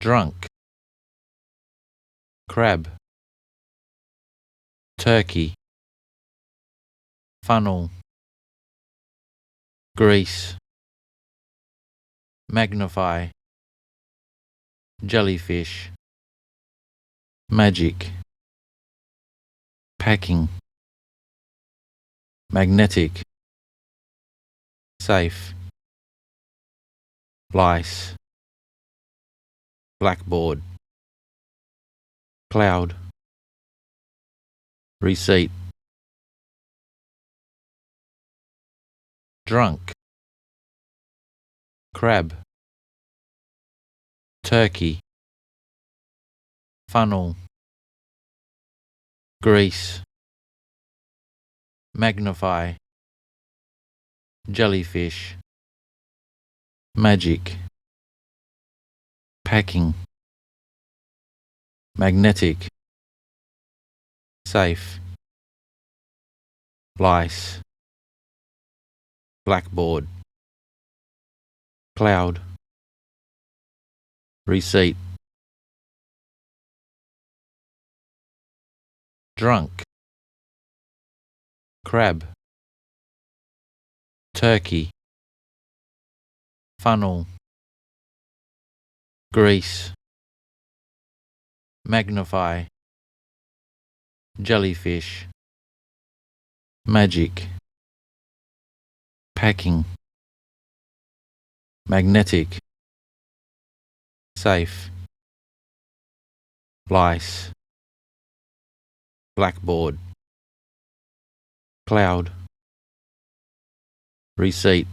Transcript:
drunk, crab, turkey, funnel, grease, magnify, jellyfish, magic, packing, magnetic, safe, lice, blackboard, cloud, receipt, drunk, crab, turkey, funnel, grease, magnify, jellyfish, magic, packing, magnetic, safe, lice, blackboard, cloud, receipt, drunk, crab, turkey, funnel, grease, magnify, jellyfish, magic, packing, magnetic, safe, lice, blackboard, cloud, receipt.